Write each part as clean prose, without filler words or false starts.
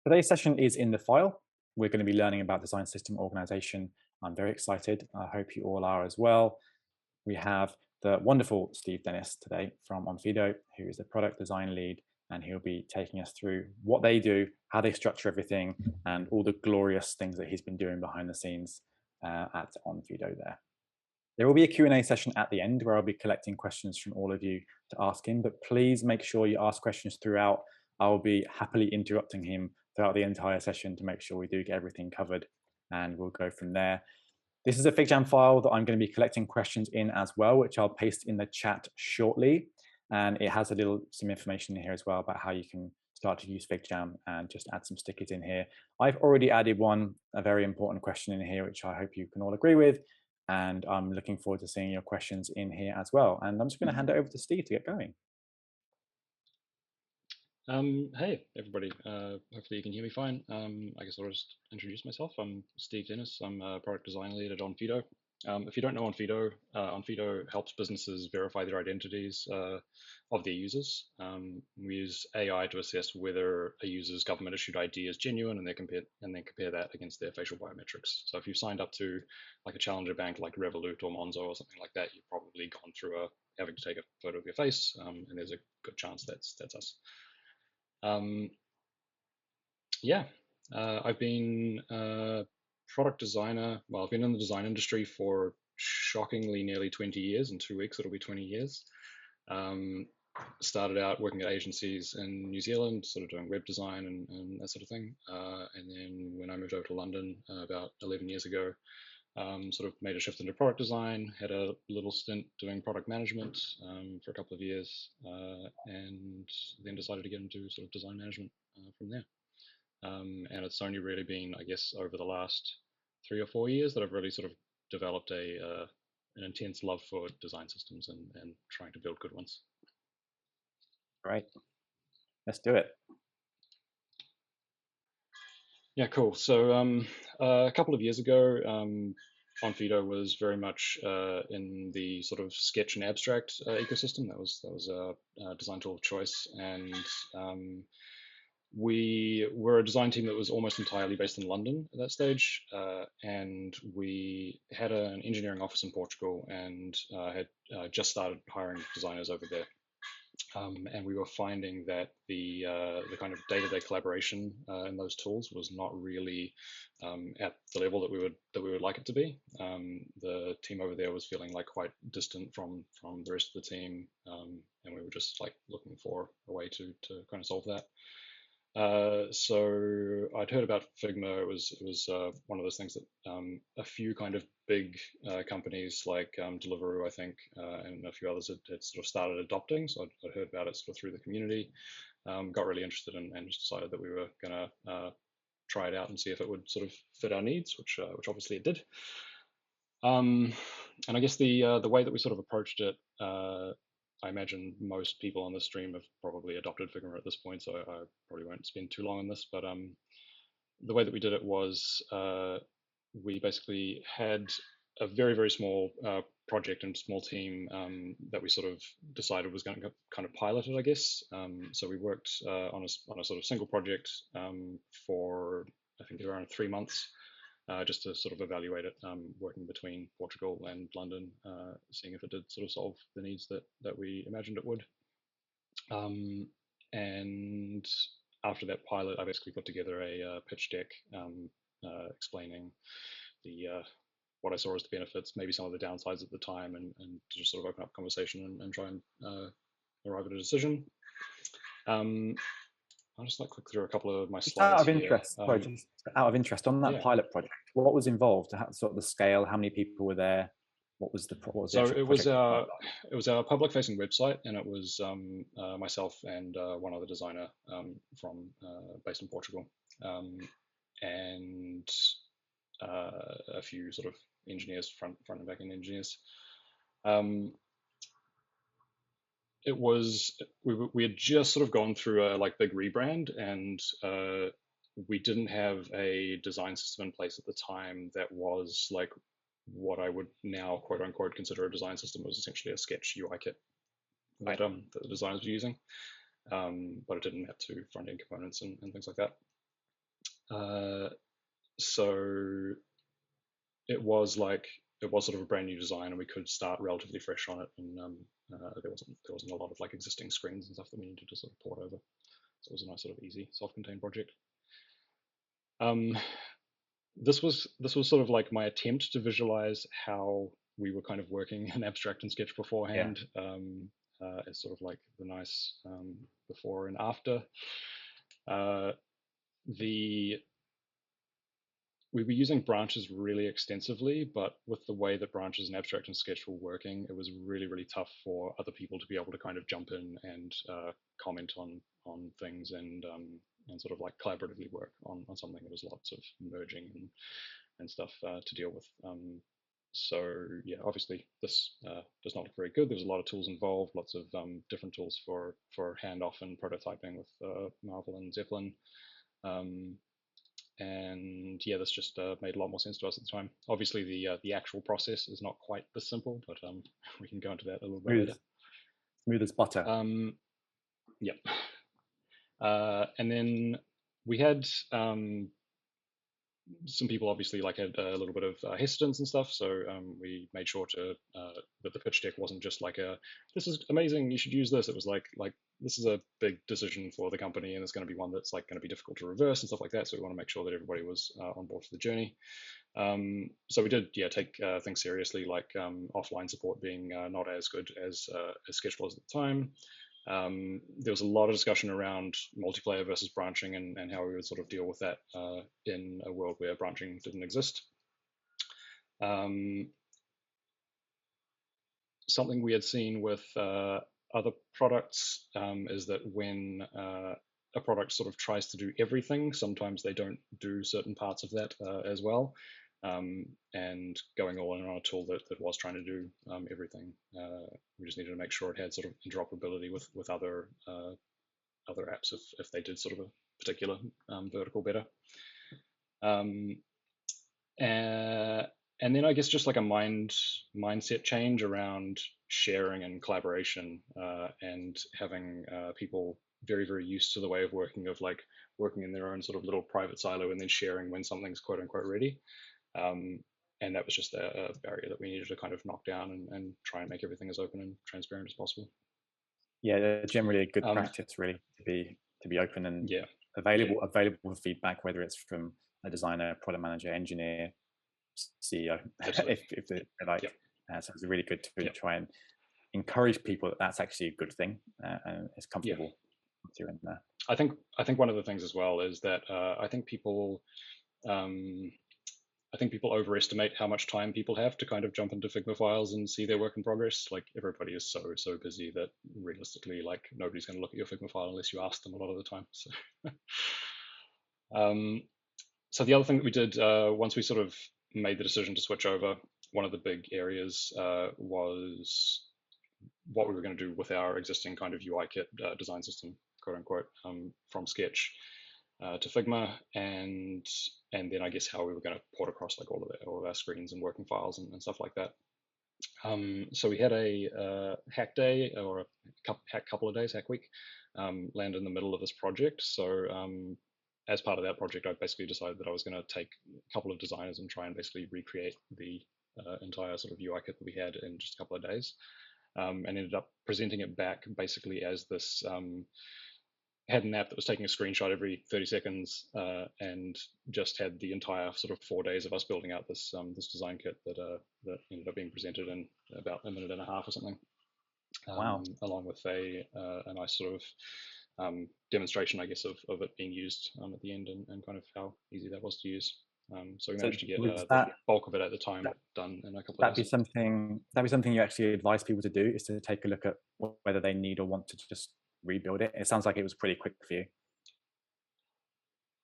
Today's session is in the file. We're going to be learning about design system organization. I'm very excited. I hope you all are as well. We have the wonderful Steve Dennis today from Onfido, who is the product design lead, and he'll be taking us through what they do, how they structure everything, and all the glorious things that he's been doing behind the scenes at Onfido there. There will be a Q&A session at the end where I'll be collecting questions from all of you to ask him, but please make sure you ask questions throughout. I will be happily interrupting him throughout the entire session to make sure we do get everything covered, and we'll go from there. This is a FigJam file that I'm going to be collecting questions in as well, which I'll paste in the chat shortly. And it has some information in here as well about how you can start to use FigJam and just add some stickers in here. I've already added a very important question in here, which I hope you can all agree with. And I'm looking forward to seeing your questions in here as well. And I'm just going to hand it over to Steve to get going. Hey, everybody. Hopefully you can hear me fine. I guess I'll just introduce myself. I'm Steve Dennis. I'm a product design lead at Onfido. If you don't know Onfido, Onfido helps businesses verify their identities of their users. We use AI to assess whether a user's government-issued ID is genuine, and then compare that against their facial biometrics. So if you've signed up to like a challenger bank like Revolut or Monzo or something like that, you've probably gone through having to take a photo of your face, and there's a good chance that's us. Yeah, I've been a product designer. Well, I've been in the design industry for shockingly nearly 20 years. In 2 weeks, it'll be 20 years. Started out working at agencies in New Zealand, sort of doing web design and that sort of thing. And then when I moved over to London about 11 years ago, sort of made a shift into product design, had a little stint doing product management for a couple of years, and then decided to get into sort of design management from there. And it's only really been, I guess, over the last 3 or 4 years that I've really sort of developed an intense love for design systems and trying to build good ones. Right. Let's do it. Yeah, cool. So a couple of years ago, Onfido was very much in the sort of sketch and abstract ecosystem. That was a design tool of choice, and we were a design team that was almost entirely based in London at that stage, and we had an engineering office in Portugal, and had just started hiring designers over there. And we were finding that the kind of day-to-day collaboration in those tools was not really at the level that we would like it to be. The team over there was feeling like quite distant from the rest of the team, and we were just like looking for a way to kind of solve that. So I'd heard about Figma. It was one of those things that a few kind of big companies like Deliveroo, I think, and a few others had sort of started adopting. So I'd heard about it sort of through the community, got really interested and just decided that we were going to try it out and see if it would sort of fit our needs, which obviously it did. And I guess the way that we sort of approached it, I imagine most people on the stream have probably adopted Figma at this point, so I probably won't spend too long on this. But the way that we did it was we basically had a very, very small project and small team that we sort of decided was going to kind of pilot it, I guess. So we worked on a sort of single project for, I think, around 3 months. Just to sort of evaluate it, working between Portugal and London, seeing if it did sort of solve the needs that we imagined it would. And after that pilot, I basically put together a pitch deck explaining what I saw as the benefits, maybe some of the downsides at the time, and to just sort of open up conversation and try and arrive at a decision. I'll just like click through a couple of my Just slides out of interest, here. sorry, just out of interest on that pilot project, what was involved? Sort of the scale, how many people were there? What was the So it was our public-facing website, and it was myself and one other designer from based in Portugal, and a few sort of engineers, front and back end engineers. It was we had just sort of gone through a like big rebrand, and we didn't have a design system in place at the time that was like what I would now quote unquote consider a design system. It was essentially a sketch UI kit that, that the designers were using, but it didn't have to front end components and things like that. Uh, so it was sort of a brand new design, and we could start relatively fresh on it. And there wasn't a lot of like existing screens and stuff that we needed to sort of port over. So it was a nice sort of easy self-contained project. Um, this was sort of like my attempt to visualize how we were kind of working in abstract and sketch Yeah. beforehand, as sort of like the nice before and after. Uh, the we were using branches really extensively, but with the way that branches and abstract and sketch were working, it was really, really tough for other people to be able to kind of jump in and comment on things and sort of like collaboratively work on something. There was lots of merging and stuff to deal with. So yeah, obviously this does not look very good. There was a lot of tools involved, lots of different tools for handoff and prototyping with Marvel and Zeppelin. Um, and yeah, this just made a lot more sense to us at the time. Obviously, the actual process is not quite this simple, but we can go into that a little bit later. Smooth as butter. Yep. And then we had some people obviously like had a little bit of hesitance and stuff, so we made sure to that the pitch deck wasn't just like a "this is amazing, you should use this." It was like this is a big decision for the company, and it's going to be one that's like going to be difficult to reverse and stuff like that. So we want to make sure that everybody was on board for the journey. So we did, yeah, take things seriously, like offline support being not as good as Sketch was at the time. There was a lot of discussion around multiplayer versus branching and how we would sort of deal with that in a world where branching didn't exist. Something we had seen with other products is that when a product sort of tries to do everything, sometimes they don't do certain parts of that as well. And going all in on a tool that was trying to do everything, we just needed to make sure it had sort of interoperability with other apps if they did sort of a particular vertical better. And then I guess just like a mindset change around sharing and collaboration, and having people very, very used to the way of working, of like working in their own sort of little private silo and then sharing when something's quote unquote ready. And that was just a barrier that we needed to kind of knock down and try and make everything as open and transparent as possible. Yeah, they're generally a good practice, really, to be open and yeah, available for feedback, whether it's from a designer, product manager, engineer, CEO, if they like. So it's really good to try and encourage people that that's actually a good thing and it's comfortable to in there. I think one of the things as well is that I think people overestimate how much time people have to kind of jump into Figma files and see their work in progress. Like everybody is so busy that realistically, like nobody's going to look at your Figma file unless you ask them a lot of the time. So, so the other thing that we did once we sort of made the decision to switch over, one of the big areas was what we were going to do with our existing kind of UI kit design system, quote unquote, from Sketch to Figma, and then I guess how we were going to port across like all of our screens and working files and stuff like that. So we had a hack day or a couple of days, hack week, land in the middle of this project. So as part of that project, I basically decided that I was going to take a couple of designers and try and basically recreate the entire sort of UI kit that we had in just a couple of days, and ended up presenting it back basically as this had an app that was taking a screenshot every 30 seconds and just had the entire sort of 4 days of us building out this design kit that ended up being presented in about a minute and a half or something. Wow. Along with a nice sort of demonstration, I guess, of it being used at the end and kind of how easy that was to use. So we managed to get the bulk of it at the time done in a couple of days. That'd be something you actually advise people to do, is to take a look at whether they need or want to just rebuild it. It sounds like it was pretty quick for you.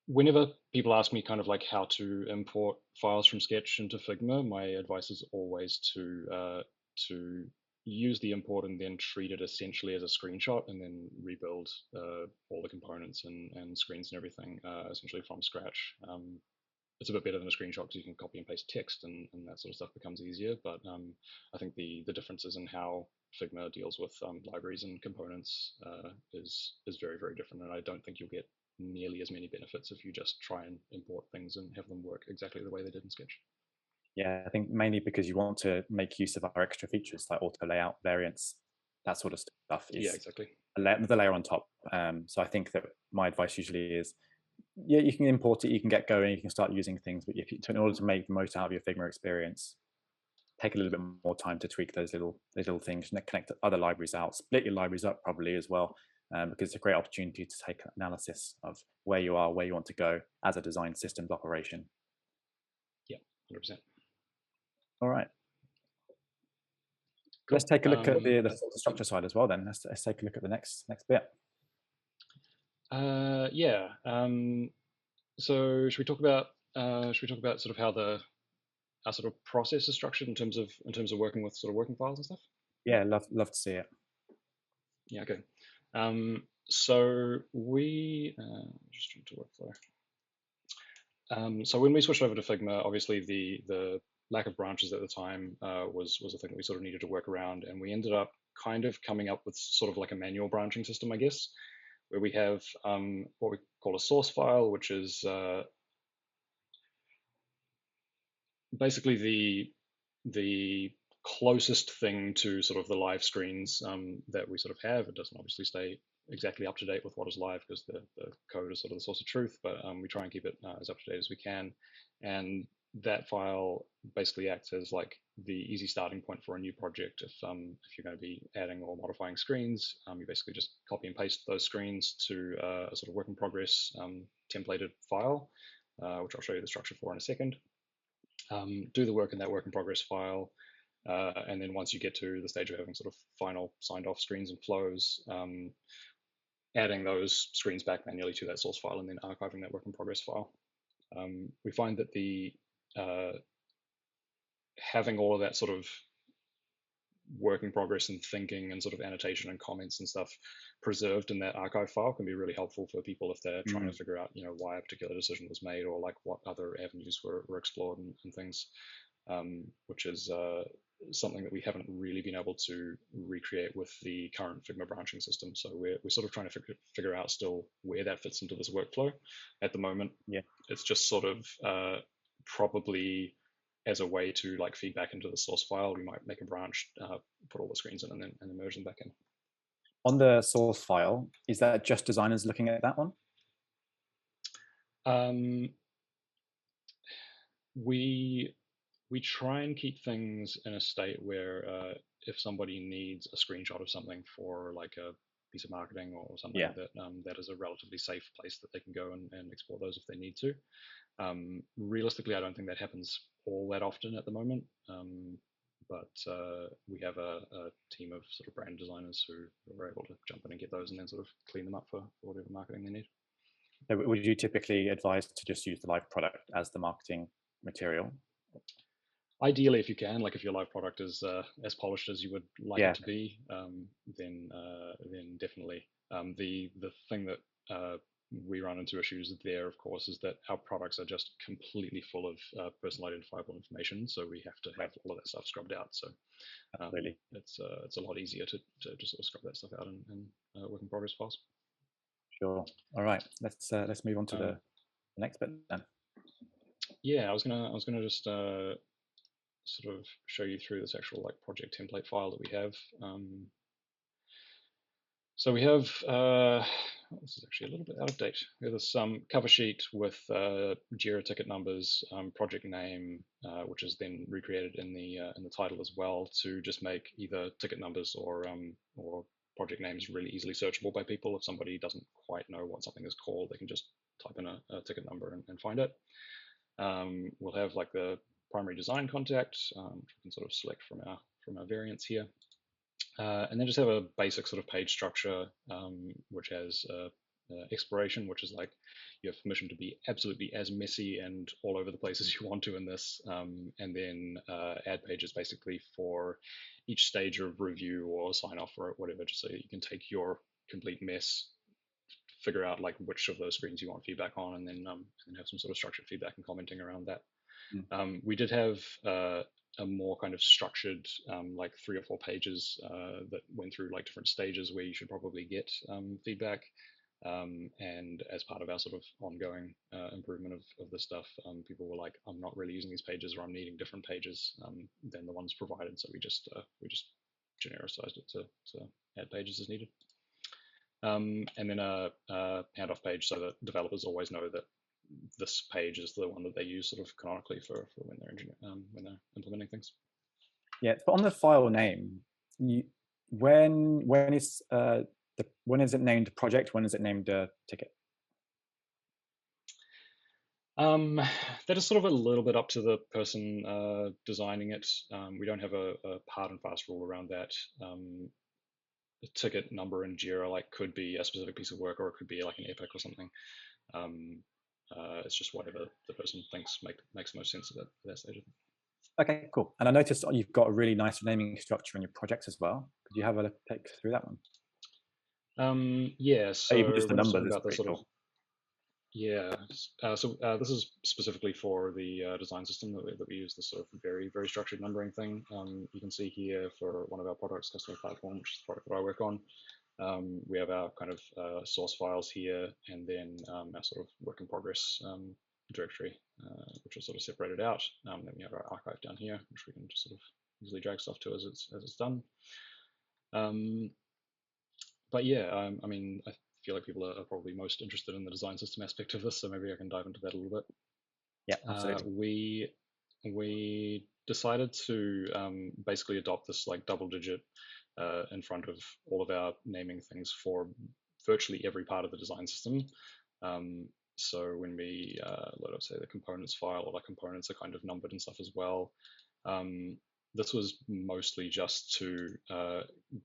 Whenever people ask me kind of like how to import files from Sketch into Figma, my advice is always to use the import and then treat it essentially as a screenshot, and then rebuild all the components and screens and everything essentially from scratch. It's a bit better than a screenshot because you can copy and paste text and that sort of stuff becomes easier. But I think the differences in how Figma deals with libraries and components is very, very different, and I don't think you'll get nearly as many benefits if you just try and import things and have them work exactly the way they did in Sketch. Yeah, I think mainly because you want to make use of our extra features like auto layout, variants, that sort of stuff Yeah, is exactly. the layer on top. So I think that my advice usually is, yeah, you can import it, you can get going, you can start using things, but in order to make the most out of your Figma experience, take a little bit more time to tweak those little things, and connect other libraries out, split your libraries up probably as well, because it's a great opportunity to take analysis of where you are, where you want to go as a design systems operation. Yeah, 100%. All right. Cool. Let's take a look at the structure side as well then. Let's take a look at the next bit. Yeah. So should we talk about sort of how our sort of process is structured in terms of working with sort of working files and stuff? Yeah, love to see it. Yeah, okay. So we just trying to workflow. So when we switched over to Figma, obviously the lack of branches at the time was a thing that we sort of needed to work around, and we ended up kind of coming up with sort of like a manual branching system, I guess, where we have what we call a source file, which is basically the closest thing to sort of the live screens that we sort of have. It doesn't obviously stay exactly up to date with what is live because the code is sort of the source of truth, but we try and keep it as up to date as we can. And that file basically acts as like the easy starting point for a new project. If you're going to be adding or modifying screens, you basically just copy and paste those screens to a sort of work in progress templated file, which I'll show you the structure for in a second. Do the work in that work in progress file, and then once you get to the stage of having sort of final signed off screens and flows, adding those screens back manually to that source file and then archiving that work in progress file. We find that the having all of that sort of work in progress and thinking and sort of annotation and comments and stuff preserved in that archive file can be really helpful for people if they're trying to figure out, why a particular decision was made or like what other avenues were explored and things, which is something that we haven't really been able to recreate with the current Figma branching system. So we're sort of trying to figure out still where that fits into this workflow. At the moment, Yeah, it's just sort of probably as a way to like feed back into the source file. We might make a branch, put all the screens in, and then merge them back in. on the source file, is that just designers looking at that one? We try and keep things in a state where if somebody needs a screenshot of something for like a piece of marketing or something, Yeah, that is a relatively safe place that they can go and explore those if they need to. Realistically, I don't think that happens all that often at the moment, but we have a team of sort of brand designers who are able to jump in and get those and then sort of clean them up for whatever marketing they need. so would you typically advise to just use the live product as the marketing material? Ideally, if you can, like if your live product is as polished as you would like Yeah, it to be, then definitely. The thing that we run into issues there, of course, is that our products are just completely full of personal identifiable information. So we have to have all of that stuff scrubbed out. So absolutely. it's a lot easier to just sort of scrub that stuff out in work in progress files. Sure. All right, let's move on to the next bit then. Yeah, I was gonna just sort of show you through this actual like project template file that we have. So we have, this is actually a little bit out of date. We have this cover sheet with JIRA ticket numbers, project name, which is then recreated in the title as well to just make either ticket numbers or project names really easily searchable by people. If somebody doesn't quite know what something is called, they can just type in a ticket number and find it. We'll have like the primary design contact, which we can sort of select from our variants here. And then just have a basic sort of page structure, which has exploration, which is like you have permission to be absolutely as messy and all over the place as you want to in this. And then add pages basically for each stage of review or sign off or whatever, just so you can take your complete mess, figure out like which of those screens you want feedback on, and then have some sort of structured feedback and commenting around that. We did have a more kind of structured, like 3 or 4 pages that went through like different stages where you should probably get feedback. And as part of our sort of ongoing improvement of this stuff, people were like, "I'm not really using these pages, or I'm needing different pages than the ones provided." So we just genericized it to add pages as needed. And then a handoff page, so that developers always know that this page is the one that they use sort of canonically for when they're implementing things. Yeah, but on the file name, when is it named project? When is it named ticket? That is sort of a little bit up to the person designing it. We don't have a hard and fast rule around that. The ticket number in Jira could be a specific piece of work, or it could be like an epic or something. It's just whatever the person thinks makes the most sense at that stage. Okay, cool. And I noticed you've got a really nice naming structure in your projects as well. Could you have a take through that one? Yeah. So even just the when I was numbers talking is about the pretty sort of cool. yeah, so this is specifically for the design system that we use, this sort of very, very structured numbering thing. You can see here for one of our products, Customer Platform, which is the product that I work on, we have our kind of source files here, and then our sort of work in progress directory, which is sort of separated out. Then we have our archive down here, which we can just sort of easily drag stuff to as it's done. But yeah, I mean, I feel like people are probably most interested in the design system aspect of this, so maybe I can dive into that a little bit. Yeah, absolutely. We decided to basically adopt this double digit in front of all of our naming things for virtually every part of the design system. So when we load up, say, the components file, all our components are kind of numbered and stuff as well. This was mostly just to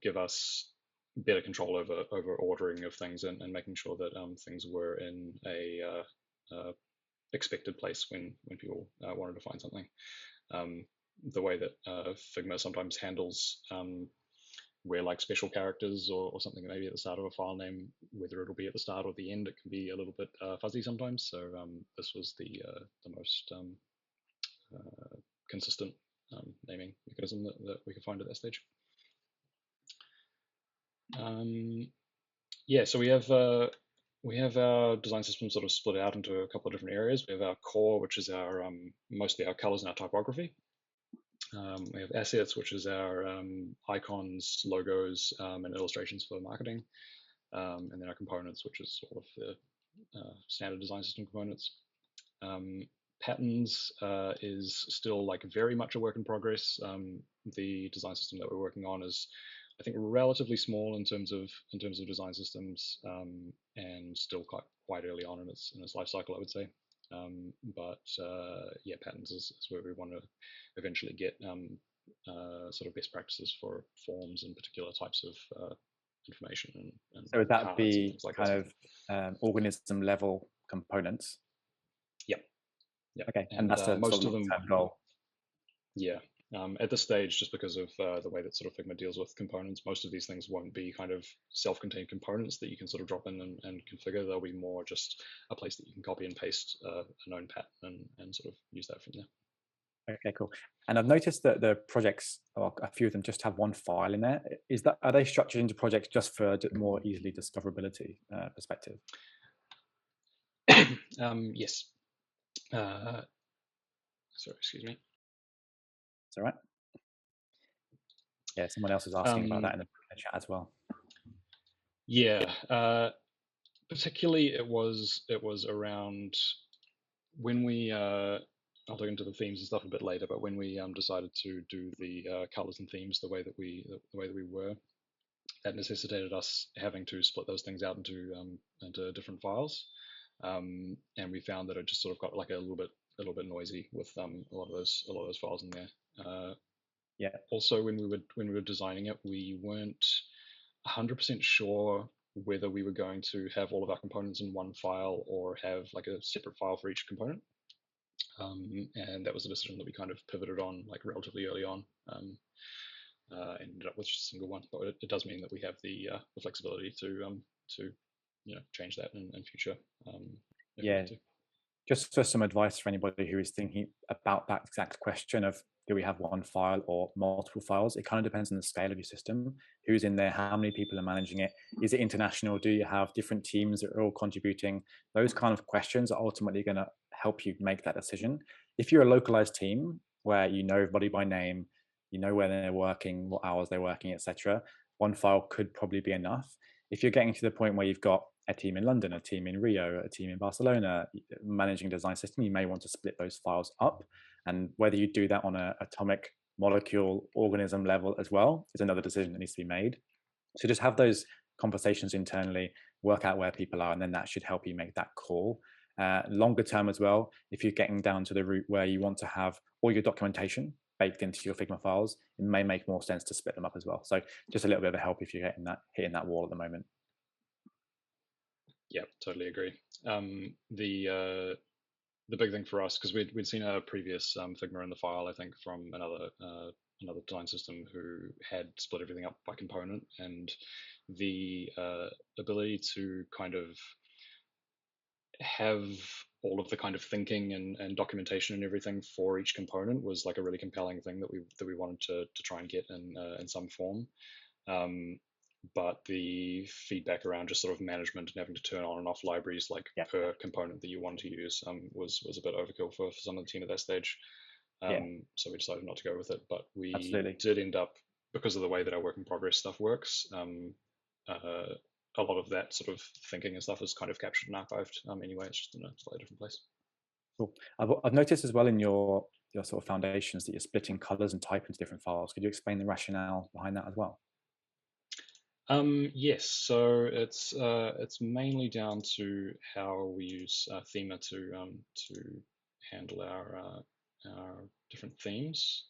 give us better control over ordering of things, and making sure that things were in a expected place when people wanted to find something. The way that Figma sometimes handles where special characters or something maybe at the start of a file name, whether it'll be at the start or the end, it can be a little bit fuzzy sometimes. So this was the most consistent naming mechanism that we could find at that stage. Yeah, so we have our design system sort of split out into a couple of different areas. We have our core, which is our mostly our colors and our typography. We have assets, which is our icons, logos, and illustrations for marketing. And then our components, which is all of the standard design system components. Patterns is still very much a work in progress. The design system that we're working on is, I think, relatively small in terms of design systems, and still quite early on in its life cycle, I would say. But yeah, patterns is where we want to eventually get sort of best practices for forms and particular types of information and so would that cards be and things like kind that. of organism level components? Yep. Yeah. Okay, and that's the most sort of them long-term goal. Yeah. At this stage, just because of the way that sort of Figma deals with components, most of these things won't be kind of self-contained components that you can sort of drop in and configure. They'll be more just a place that you can copy and paste a known pattern and sort of use that from there. Okay, cool. And I've noticed that the projects, or a few of them, just have one file in there. Are they structured into projects just for more easily discoverability perspective? Yes. Sorry, excuse me. It's all right. Yeah, someone else is asking about that in the chat as well. Yeah, particularly it was around when we I'll dig into the themes and stuff a bit later, but when we decided to do the colors and themes the way that we were, that necessitated us having to split those things out into different files, and we found that it just sort of got a little bit noisy with a lot of those files in there. Yeah. Also, when we were designing it, we weren't 100% sure whether we were going to have all of our components in one file or have a separate file for each component. And that was a decision that we kind of pivoted on relatively early on, and ended up with just a single one. But it does mean that we have the flexibility to change that in future. Yeah. Just for some advice for anybody who is thinking about that exact question of Do we have one file or multiple files? It kind of depends on the scale of your system, who's in there, how many people are managing it. Is it international? Do you have different teams that are all contributing? Those kind of questions are ultimately going to help you make that decision. If you're a localized team where you know everybody by name, you know where they're working, what hours they're working, etc., one file could probably be enough. If you're getting to the point where you've got a team in London, a team in Rio, a team in Barcelona, managing a design system, you may want to split those files up. And whether you do that on an atomic, molecule, organism level as well is another decision that needs to be made. So just have those conversations internally, work out where people are, and then that should help you make that call. Longer term as well, if you're getting down to the route where you want to have all your documentation baked into your Figma files, it may make more sense to split them up as well. So just a little bit of a help if you're hitting that wall at the moment. Yeah, totally agree. The big thing for us, because we'd seen a previous Figma in the file, I think from another design system who had split everything up by component, and the ability to kind of have all of the kind of thinking and documentation and everything for each component was like a really compelling thing that we wanted to try and get in some form. But the feedback around just sort of management and having to turn on and off libraries like per component that you want to use was a bit overkill for some of the team at that stage. So we decided not to go with it. But we did end up, because of the way that our work in progress stuff works, a lot of that sort of thinking and stuff is kind of captured and archived anyway. It's just in a slightly different place. Cool. I've noticed as well in your sort of foundations that you're splitting colors and type into different files. Could you explain the rationale behind that as well? Yes, so it's mainly down to how we use Figma to handle our different themes.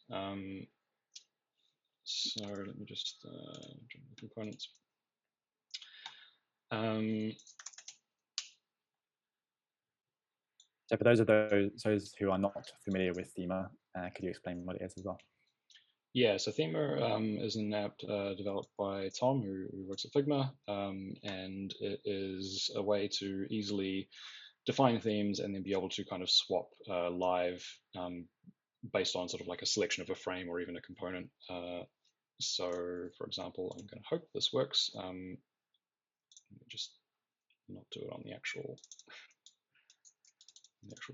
So let me just jump the components. So for those who are not familiar with Figma, could you explain what it is as well? Yeah, so Figma is an app developed by Tom, who works at Figma, and it is a way to easily define themes and then be able to kind of swap live based on sort of like a selection of a frame or even a component. So, for example, I'm going to hope this works. Let me just not do it on the actual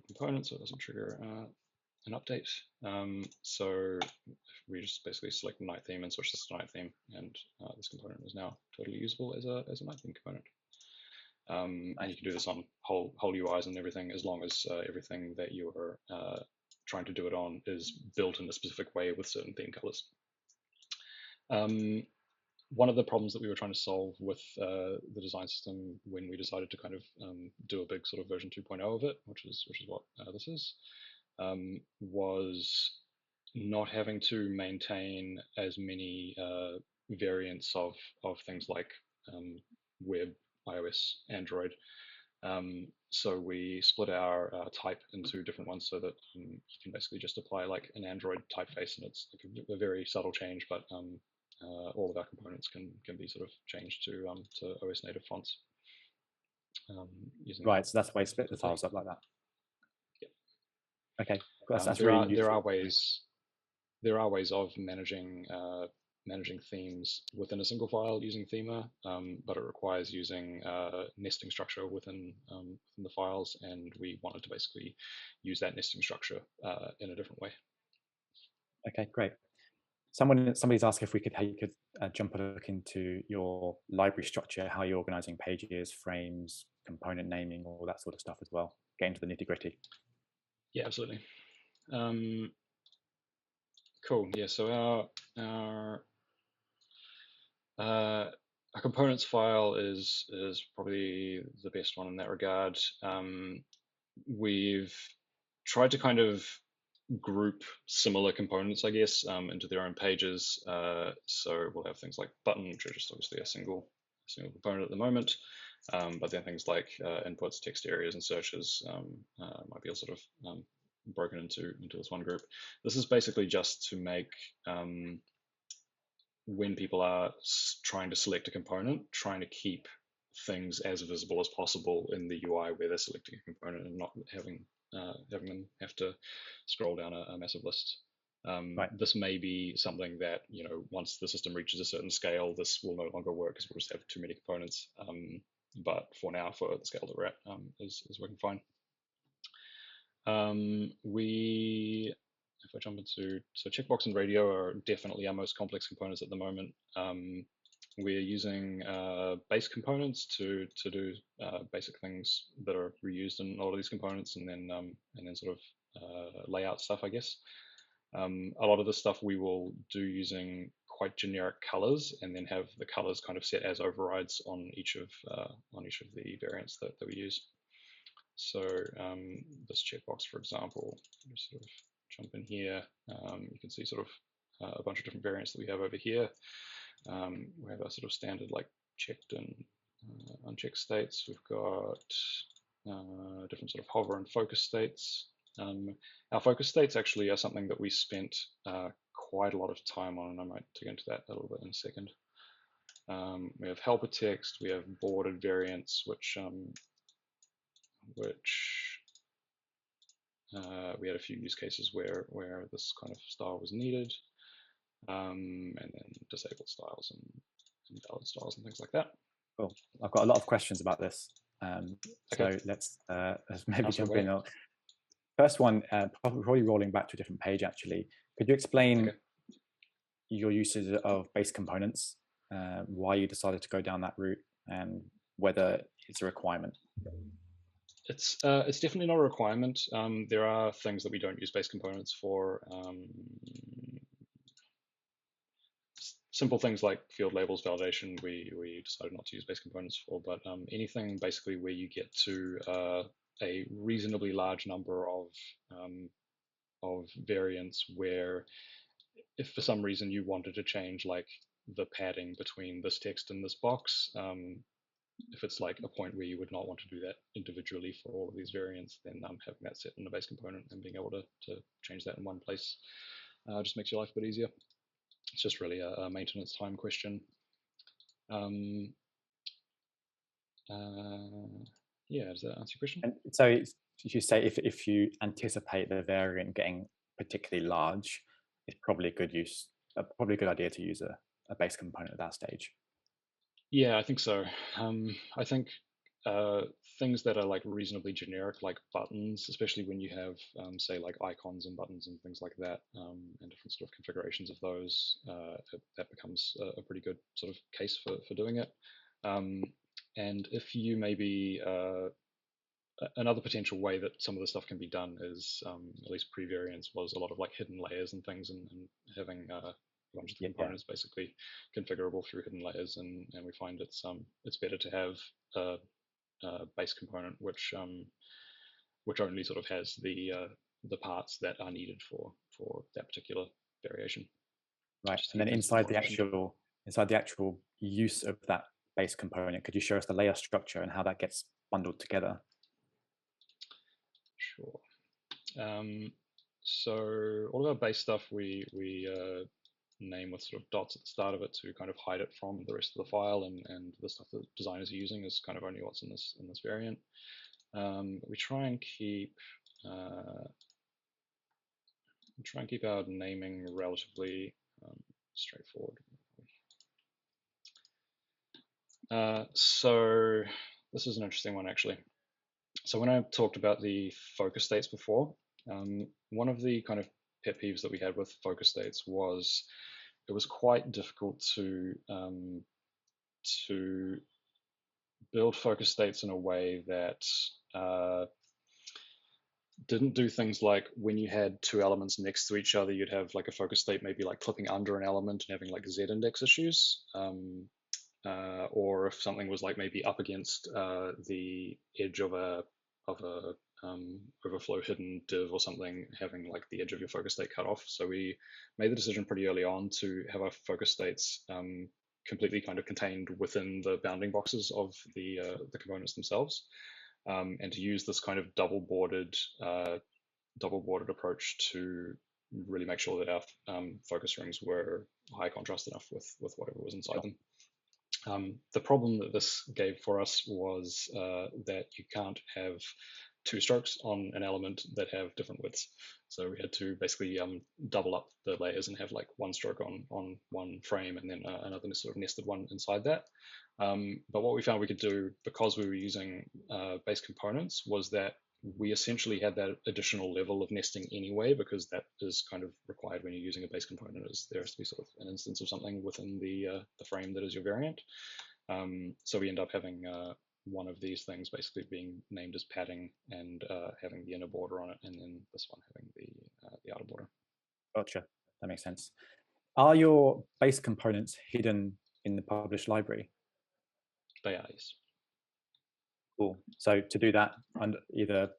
component so it doesn't trigger an update. So we just basically select the night theme and switch this to night theme, and this component is now totally usable as a night theme component. And you can do this on whole UIs and everything, as long as everything that you're trying to do it on is built in a specific way with certain theme colors. One of the problems that we were trying to solve with the design system when we decided to kind of do a big sort of version 2.0 of it, which is what this is, was not having to maintain as many variants of things like web, iOS, Android. So we split our type into different ones so that you can basically just apply like an Android typeface, and it's like a very subtle change, but all of our components can be sort of changed to OS native fonts. Right, so that's why you split the files up like that. Yeah. Okay, that's there really useful. There are ways of managing themes within a single file using Figma, but it requires using nesting structure within the files, and we wanted to basically use that nesting structure in a different way. Okay, great. Somebody's asked if you could jump a look into your library structure, how you're organizing pages, frames, component naming, all that sort of stuff as well. Get into the nitty gritty. Yeah, absolutely. Cool. Yeah. So our components file is probably the best one in that regard. We've tried to kind of group similar components, I guess, into their own pages. So we'll have things like button, which are just obviously a single component at the moment. But then things like inputs, text areas, and searches might be all sort of broken into this one group. This is basically just to make when people are trying to select a component, trying to keep things as visible as possible in the UI where they're selecting a component, and not having them have to scroll down a massive list. Right. This may be something that, once the system reaches a certain scale, this will no longer work because we'll just have too many components. But for now, for the scale that we're at, is working fine. If I jump into, so checkbox and radio are definitely our most complex components at the moment. We're using base components to do basic things that are reused in a lot of these components, and then sort of layout stuff, I guess. A lot of the stuff we will do using quite generic colors, and then have the colors kind of set as overrides on each of the variants that we use. So this checkbox, for example, just sort of jump in here. You can see sort of a bunch of different variants that we have over here. We have our sort of standard like checked and unchecked states. We've got different sort of hover and focus states. Our focus states actually are something that we spent quite a lot of time on, and I might dig into that a little bit in a second. We have helper text, we have bordered variants, which we had a few use cases where this kind of style was needed, and then disabled styles and valid styles and things like that. Cool. I've got a lot of questions about this, Okay. so let's maybe Ask jump away. in. First one, probably rolling back to a different page actually. Could you explain your usage of base components, why you decided to go down that route, and whether it's a requirement? It's definitely not a requirement. There are things that we don't use base components for. Simple things like field labels validation, we decided not to use base components for, but anything basically where you get to a reasonably large number of variants, where if for some reason you wanted to change like the padding between this text and this box, if it's like a point where you would not want to do that individually for all of these variants, then having that set in the base component and being able to change that in one place just makes your life a bit easier. It's just really a maintenance time question. Yeah, does that answer your question? And so you say if you anticipate the variant getting particularly large, it's probably a good idea to use a base component at that stage. Yeah, I think so. I think things that are like reasonably generic, like buttons, especially when you have, say, like icons and buttons and things like that, and different sort of configurations of those, that becomes a pretty good sort of case for doing it. And if you maybe another potential way that some of the stuff can be done is, at least pre-variants, was a lot of like hidden layers and things, and having a bunch of the components basically configurable through hidden layers, and we find it's better to have a base component which only sort of has the parts that are needed for that particular variation. Right, and then inside the actual use of that base component, could you show us the layer structure and how that gets bundled together? Sure. So all of our base stuff we name with sort of dots at the start of it to kind of hide it from the rest of the file, and the stuff that designers are using is kind of only what's in this variant. We try and keep our naming relatively straightforward. So this is an interesting one actually. So when I talked about the focus states before, one of the kind of pet peeves that we had with focus states was it was quite difficult to build focus states in a way that didn't do things like when you had two elements next to each other, you'd have like a focus state maybe like clipping under an element and having like z-index issues. Or if something was like maybe up against the edge of a overflow hidden div or something, having like the edge of your focus state cut off. So we made the decision pretty early on to have our focus states completely kind of contained within the bounding boxes of the components themselves, and to use this kind of double bordered approach to really make sure that our focus rings were high contrast enough with whatever was inside them. The problem that this gave for us was that you can't have two strokes on an element that have different widths. So we had to basically double up the layers and have like one stroke on one frame and then another sort of nested one inside that. But what we found we could do, because we were using base components, was that we essentially had that additional level of nesting anyway, because that is kind of required when you're using a base component, is there has to be sort of an instance of something within the frame that is your variant. So we end up having one of these things basically being named as padding and having the inner border on it, and then this one having the outer border. Gotcha. That makes sense. Are your base components hidden in the published library? They are, yes. Cool. So to do that, either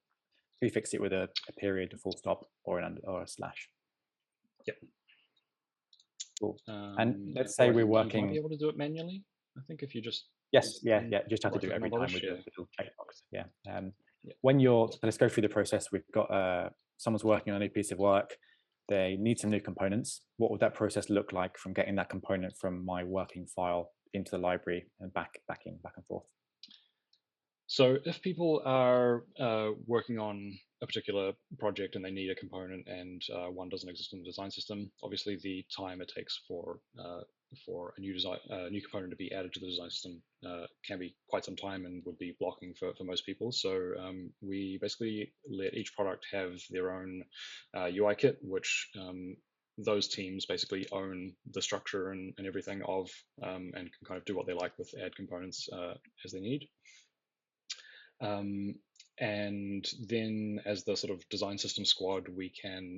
prefix it with a period, a full stop, or a slash. Yep. Cool. And let's say we're working. You might be able to do it manually. I think if you just yes, yeah. Just have to do it every time with the little checkbox. Yeah. When you're so let's go through the process. We've got someone's working on a new piece of work. They need some new components. What would that process look like from getting that component from my working file into the library and back and forth? So if people are working on a particular project and they need a component and one doesn't exist in the design system, obviously the time it takes for a new component to be added to the design system can be quite some time and would be blocking for most people. So we basically let each product have their own UI kit, which those teams basically own the structure and everything of and can kind of do what they like with add components as they need. And then as the sort of design system squad, we can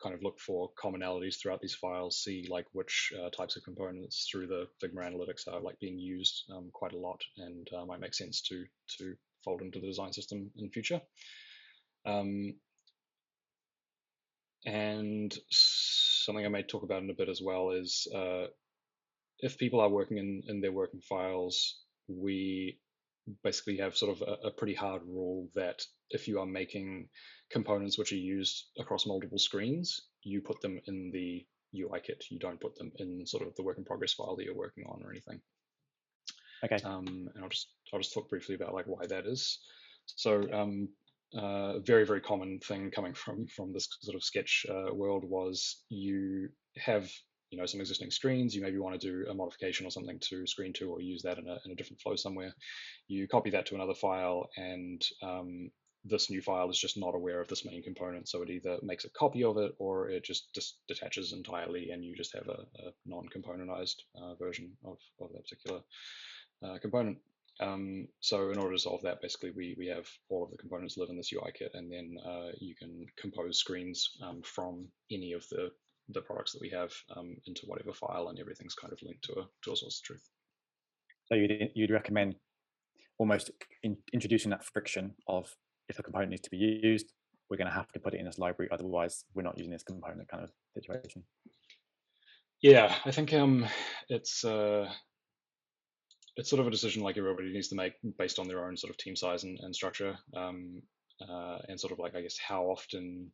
kind of look for commonalities throughout these files, see like which types of components through the Figma analytics are like being used quite a lot and might make sense to fold into the design system in the future. And something I may talk about in a bit as well is if people are working in their working files, we basically have sort of a pretty hard rule that if you are making components which are used across multiple screens, you put them in the UI kit. You don't put them in sort of the work in progress file that you're working on or anything. Okay. And I'll just talk briefly about like why that is. So very, very common thing coming from this sort of sketch world was you have some existing screens. You maybe want to do a modification or something to screen 2 or use that in a different flow somewhere. You copy that to another file, and this new file is just not aware of this main component. So it either makes a copy of it or it just detaches entirely, and you just have a non-componentized version of that particular component. So in order to solve that, basically we have all of the components live in this UI kit, and then you can compose screens from any of the products that we have into whatever file, and everything's kind of linked to a source of truth. So you'd recommend almost introducing that friction of if a component needs to be used, we're going to have to put it in this library, otherwise we're not using this component kind of situation. Yeah, I think it's sort of a decision like everybody needs to make based on their own sort of team size and structure, and sort of like I guess how often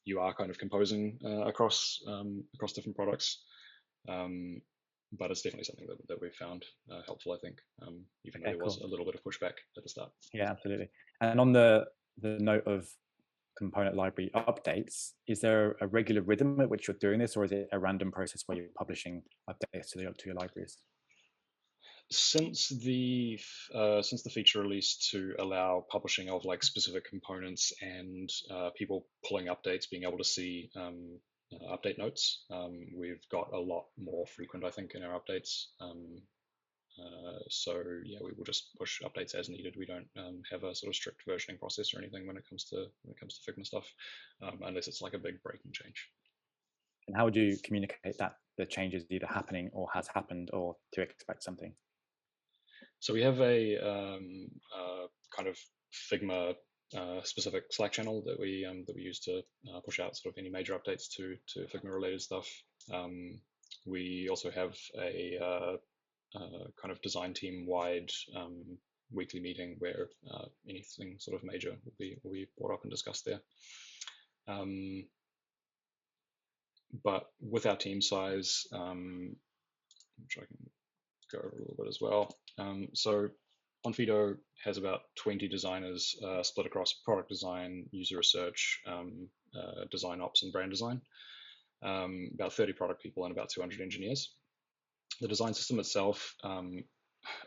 you are kind of composing across different products. But it's definitely something that we've found helpful, I think, even though there was a little bit of pushback at the start. Yeah, absolutely. And on the note of component library updates, is there a regular rhythm at which you're doing this, or is it a random process where you're publishing updates to your libraries? Since the feature release to allow publishing of like specific components and people pulling updates, being able to see update notes, we've got a lot more frequent, I think, in our updates. So yeah, we will just push updates as needed. We don't have a sort of strict versioning process or anything when it comes to Figma stuff, unless it's like a big breaking change. And how would you communicate that the change is either happening or has happened, or to expect something? So we have a kind of Figma specific Slack channel that we use to push out sort of any major updates to Figma related stuff. We also have a kind of design team wide weekly meeting where anything sort of major will be brought up and discussed there. But with our team size, which I can go over a little bit as well. So Onfido has about 20 designers split across product design, user research, design ops, and brand design. About 30 product people and about 200 engineers. The design system itself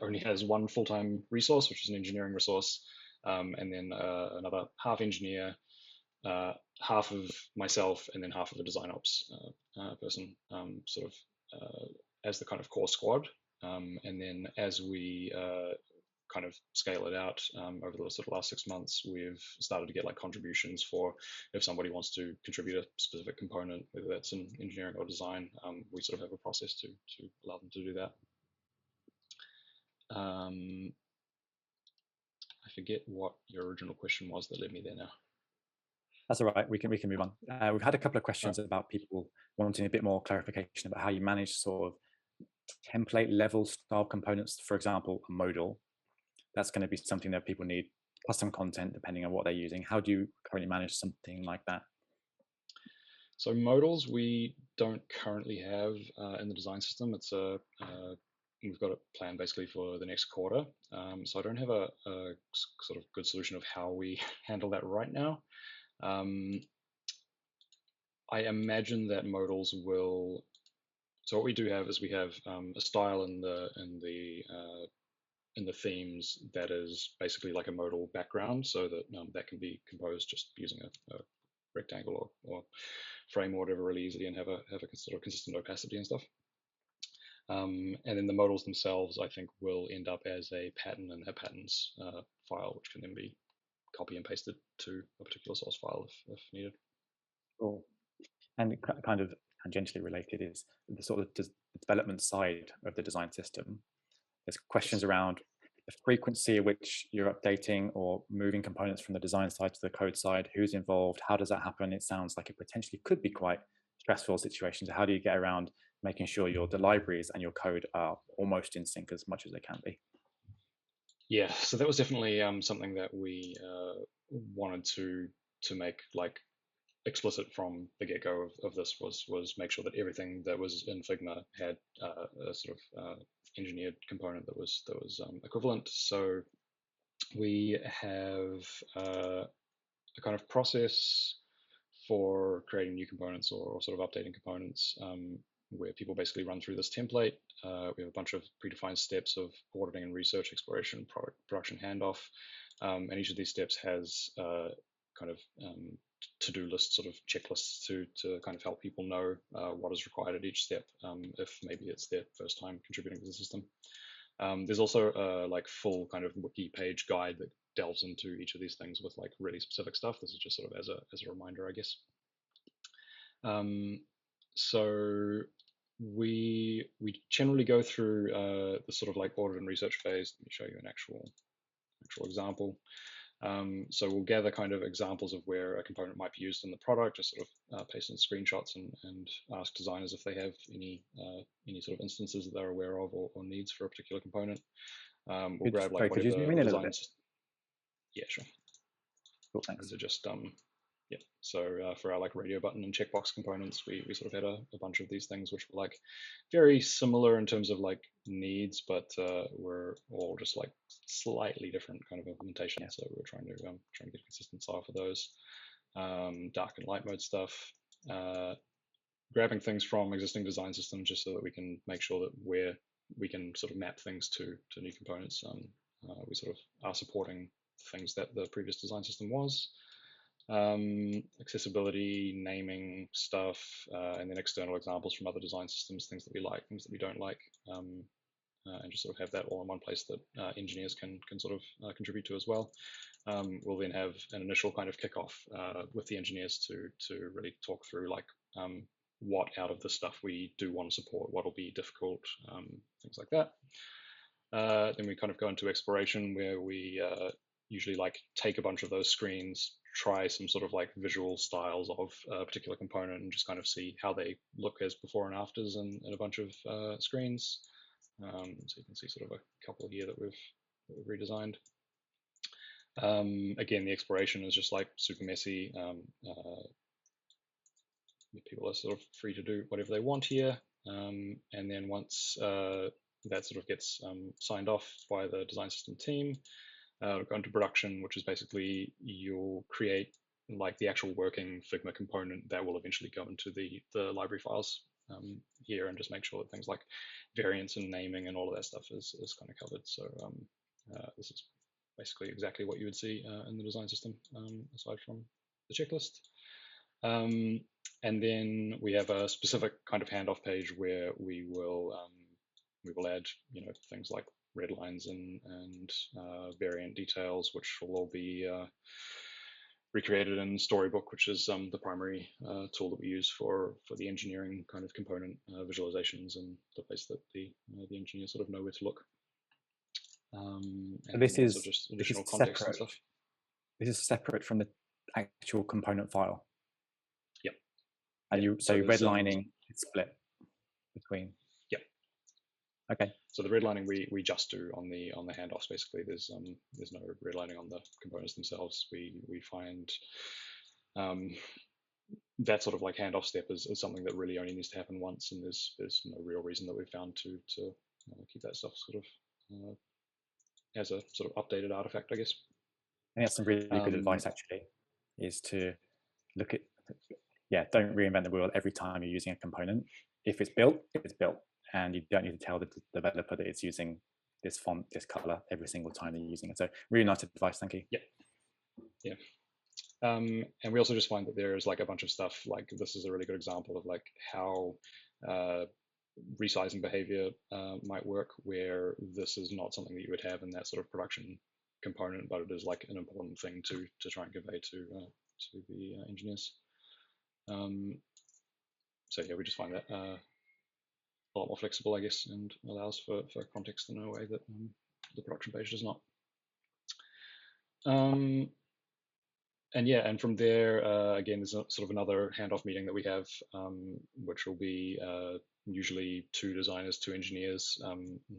only has one full-time resource, which is an engineering resource, and then another half engineer, half of myself, and then half of a design ops person, sort of as the kind of core squad. And then as we kind of scale it out over the sort of last 6 months, we've started to get like contributions for if somebody wants to contribute a specific component, whether that's in engineering or design. We sort of have a process to allow them to do that. I forget what your original question was that led me there now. That's all right. We can move on. We've had a couple of questions about people wanting a bit more clarification about how you manage sort of template level style components. For example, a modal. That's going to be something that people need custom content depending on what they're using. How do you currently manage something like that? So modals we don't currently have in the design system. It's we've got a plan basically for the next quarter. So I don't have a sort of good solution of how we handle that right now. I imagine that modals will. So what we do have is we have a style in the themes that is basically like a modal background, so that that can be composed just using a rectangle or frame or whatever really easily, and have a sort of consistent opacity and stuff. And then the modals themselves, I think, will end up as a pattern and a patterns file, which can then be copy and pasted to a particular source file if needed. Cool. And kind of tangentially related is the sort of development side of the design system. There's questions around the frequency at which you're updating or moving components from the design side to the code side. Who's involved? How does that happen? It sounds like it potentially could be quite stressful situation. So how do you get around making sure the libraries and your code are almost in sync as much as they can be? Yeah, so that was definitely something that we wanted to make like explicit from the get-go of this was make sure that everything that was in Figma had a sort of engineered component that was equivalent. So we have a kind of process for creating new components or sort of updating components where people basically run through this template. We have a bunch of predefined steps of auditing and research, exploration, production, handoff, and each of these steps has kind of to-do list sort of checklists to kind of help people know what is required at each step if maybe it's their first time contributing to the system. There's also a like full kind of wiki page guide that delves into each of these things with like really specific stuff. This is just sort of as a reminder, I guess. So we generally go through the sort of like audit and research phase. Let me show you an actual example. So we'll gather kind of examples of where a component might be used in the product, just sort of paste in screenshots and ask designers if they have any sort of instances that they're aware of or needs for a particular component. We'll grab like could you zoom in a little bit? Yeah, sure. Cool, thanks. These are just yeah. So for our like radio button and checkbox components, we sort of had a bunch of these things which were like very similar in terms of like needs, but were all just like slightly different kind of implementation. Yeah. So we were trying to get a consistent style for those. Dark and light mode stuff. Grabbing things from existing design systems just so that we can make sure that we can sort of map things to new components. We sort of are supporting things that the previous design system was. Accessibility, naming stuff, and then external examples from other design systems, things that we like, things that we don't like, and just sort of have that all in one place that engineers can sort of contribute to as well. We'll then have an initial kind of kickoff with the engineers to really talk through like what out of the stuff we do want to support, what will be difficult, things like that. Then we kind of go into exploration where we usually like take a bunch of those screens, try some sort of like visual styles of a particular component and just kind of see how they look as before and afters in a bunch of screens. So you can see sort of a couple here that we've redesigned. Again, the exploration is just like super messy. People are sort of free to do whatever they want here. And then once that sort of gets signed off by the design system team. Go into production, which is basically you'll create like the actual working Figma component that will eventually go into the library files here, and just make sure that things like variants and naming and all of that stuff is kind of covered. So this is basically exactly what you would see in the design system, aside from the checklist. And then we have a specific kind of handoff page where we will add things like red lines and variant details, which will all be recreated in Storybook, which is the primary tool that we use for the engineering kind of component visualizations, and the place that the engineers sort of know where to look. And this also is just additional context and stuff. This is separate from the actual component file. Yep. And yep. so redlining is split between. Yep. Okay. So the redlining we just do on the handoffs. Basically, there's no redlining on the components themselves. We find that sort of like handoff step is something that really only needs to happen once, and there's no real reason that we've found to keep that stuff sort of as a sort of updated artifact, I guess. I think that's some really good advice, actually, is to look at, don't reinvent the wheel every time you're using a component. If it's built, it's built, and you don't need to tell the developer that it's using this font, this color every single time they're using it. So really nice advice, thank you. Yeah. And we also just find that there's like a bunch of stuff, like this is a really good example of like how resizing behavior might work, where this is not something that you would have in that sort of production component, but it is like an important thing to try and convey to the engineers. So yeah, we just find that a lot more flexible, I guess, and allows for context in a way that the production page does not. And from there, again, there's sort of another handoff meeting that we have, which will be usually 2 designers, 2 engineers,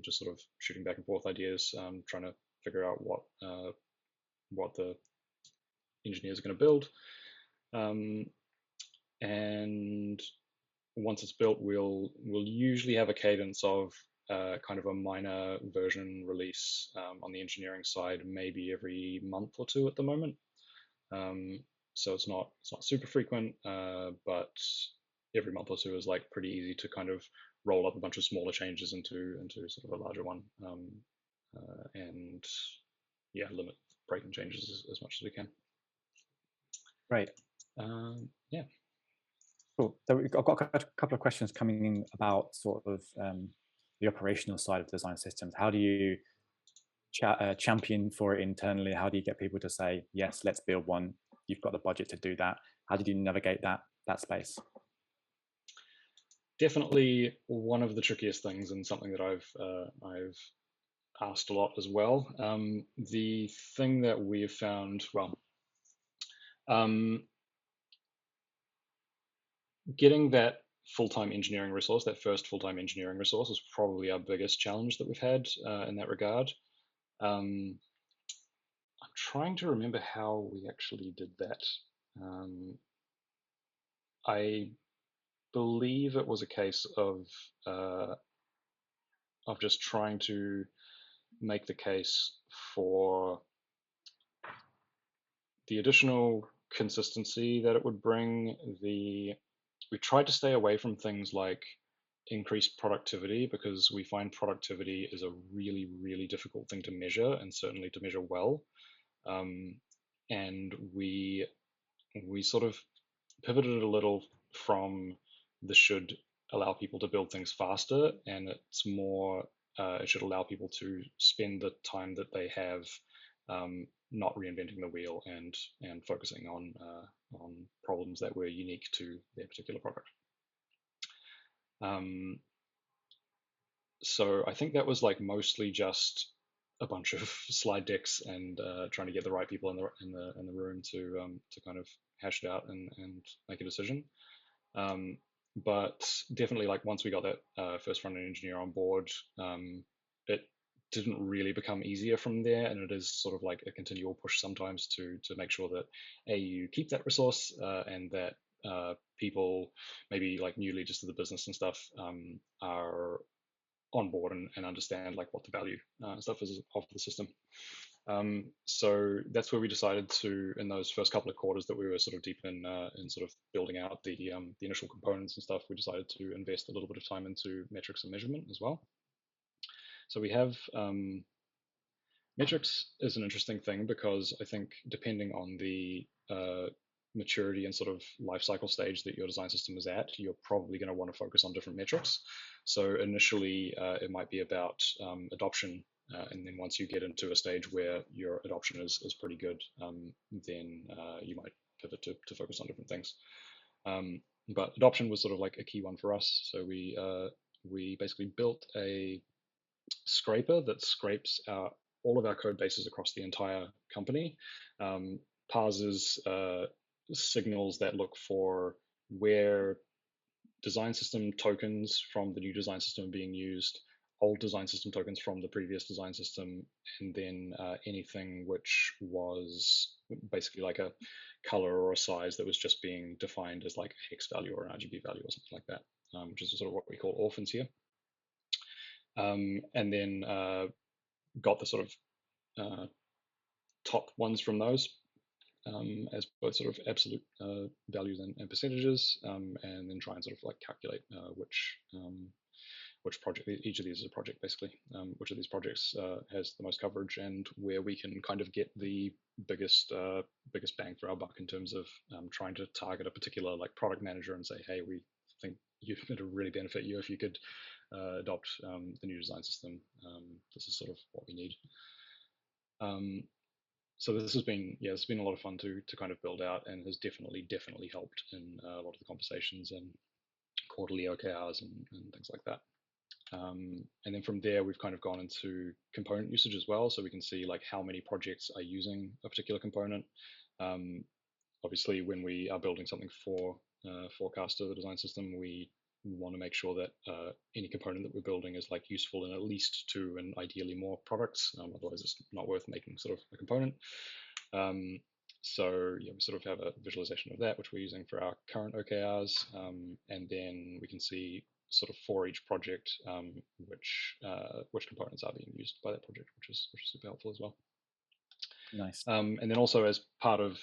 just sort of shooting back and forth ideas, trying to figure out what the engineers are going to build. And once it's built, we'll usually have a cadence of kind of a minor version release on the engineering side, maybe every month or 2 at the moment. So it's not super frequent, but every month or 2 is like pretty easy to kind of roll up a bunch of smaller changes into sort of a larger one, and limit breaking changes as much as we can. Right. Yeah. Cool. So I've got a couple of questions coming in about sort of the operational side of design systems. How do you champion for it internally? How do you get people to say, yes, let's build one? You've got the budget to do that. How did you navigate that space? Definitely one of the trickiest things, and something that I've asked a lot as well. The thing that we have found, getting that full-time engineering resource, that first full-time engineering resource, is probably our biggest challenge that we've had in that regard. I'm trying to remember how we actually did that. I believe it was a case of just trying to make the case for the additional consistency that it would bring. We tried to stay away from things like increased productivity, because we find productivity is a really, really difficult thing to measure, and certainly to measure well. And we sort of pivoted a little from this should allow people to build things faster, and it's more it should allow people to spend the time that they have not reinventing the wheel, and focusing on problems that were unique to their particular product. So I think that was like mostly just a bunch of slide decks and trying to get the right people in the room to kind of hash it out and make a decision. But definitely, like, once we got that first front-end engineer on board, it didn't really become easier from there, and it is sort of like a continual push sometimes to make sure that you keep that resource, and that people maybe like new leaders to the business and stuff are on board and understand like what the value stuff is of the system. So that's where we decided to, in those first couple of quarters that we were sort of deep in sort of building out the initial components and stuff, we decided to invest a little bit of time into metrics and measurement as well. So we have metrics is an interesting thing because I think depending on the maturity and sort of life cycle stage that your design system is at, you're probably going to want to focus on different metrics. So initially, it might be about adoption. And then once you get into a stage where your adoption is pretty good, then you might pivot to focus on different things. But adoption was sort of like a key one for us. So we basically built a scraper that scrapes all of our code bases across the entire company, parses signals that look for where design system tokens from the new design system are being used, old design system tokens from the previous design system, and then anything which was basically like a color or a size that was just being defined as like a hex value or an RGB value or something like that, which is sort of what we call orphans here. And then got the sort of top ones from those as both sort of absolute values and percentages, and then try and sort of like calculate which project, each of these is a project basically, which of these projects has the most coverage and where we can kind of get the biggest bang for our buck in terms of trying to target a particular like product manager and say, hey, we think it'd really benefit you if you could adopt the new design system. This is sort of what we need. So this has been, yeah, it's been a lot of fun to kind of build out, and has definitely helped in a lot of the conversations and quarterly OKRs and things like that. And then from there, we've kind of gone into component usage as well, so we can see like how many projects are using a particular component. Obviously, when we are building something for Forecaster, the design system, we want to make sure that any component that we're building is like useful in at least 2 and ideally more products. Otherwise, it's not worth making sort of a component. So yeah, we sort of have a visualization of that, which we're using for our current OKRs, and then we can see sort of for each project which components are being used by that project, which is super helpful as well. Nice. And then also as part of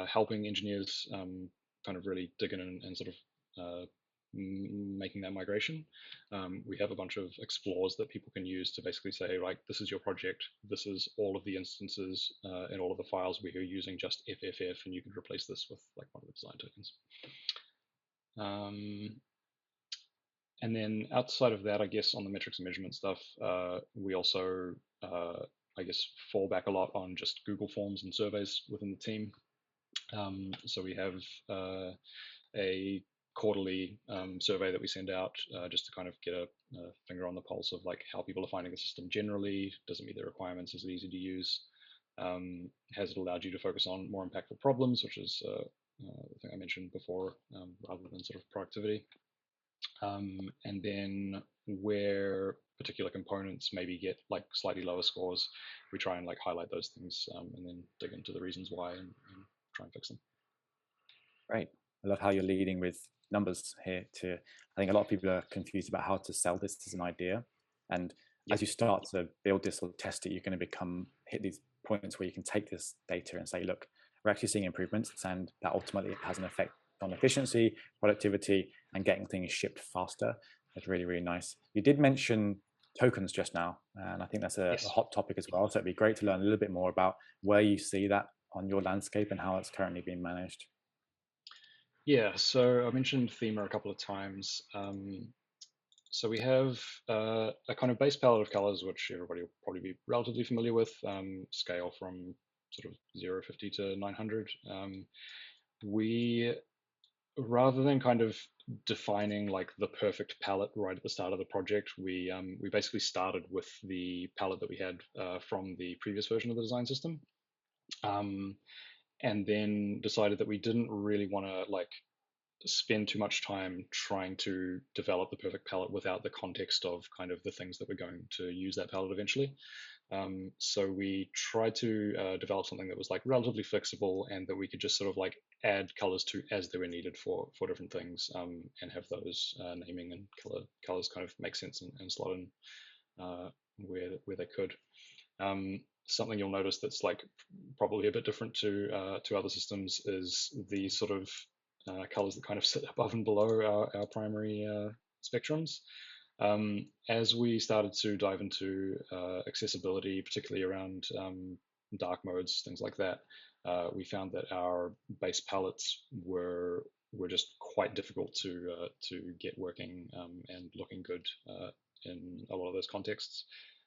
helping engineers kind of really dig in and sort of making that migration, we have a bunch of explores that people can use to basically say, like, this is your project, this is all of the instances and all of the files we are using just FFF, and you can replace this with like one of the design tokens. And then outside of that, I guess on the metrics and measurement stuff, we also, I guess, fall back a lot on just Google Forms and surveys within the team. So we have a quarterly survey that we send out just to kind of get a finger on the pulse of like how people are finding the system generally. Does it meet the requirements? Is it easy to use? Has it allowed you to focus on more impactful problems, which is the thing I mentioned before, rather than sort of productivity? And then where particular components maybe get like slightly lower scores, we try and like highlight those things and then dig into the reasons why and try and fix them. Great. I love how you're leading with numbers here too. I think a lot of people are confused about how to sell this as an idea. And as you start to build this or test it, you're going to hit these points where you can take this data and say, look, we're actually seeing improvements, and that ultimately has an effect on efficiency, productivity, and getting things shipped faster. That's really, really nice. You did mention tokens just now, and I think that's a hot topic as well. So it'd be great to learn a little bit more about where you see that on your landscape and how it's currently being managed. Yeah, so I mentioned Figma a couple of times. So we have a kind of base palette of colors, which everybody will probably be relatively familiar with, scale from sort of 050 to 900. We, rather than kind of defining like the perfect palette right at the start of the project, we basically started with the palette that we had from the previous version of the design system, and then decided that we didn't really want to like spend too much time trying to develop the perfect palette without the context of kind of the things that we're going to use that palette eventually. So we tried to develop something that was like relatively flexible and that we could just sort of like add colors to as they were needed for different things, and have those naming and colors kind of make sense and slot in where they could. Something you'll notice that's like probably a bit different to other systems is the sort of colors that kind of sit above and below our primary spectrums. As we started to dive into accessibility, particularly around dark modes, things like that, we found that our base palettes were just quite difficult to get working and looking good in a lot of those contexts.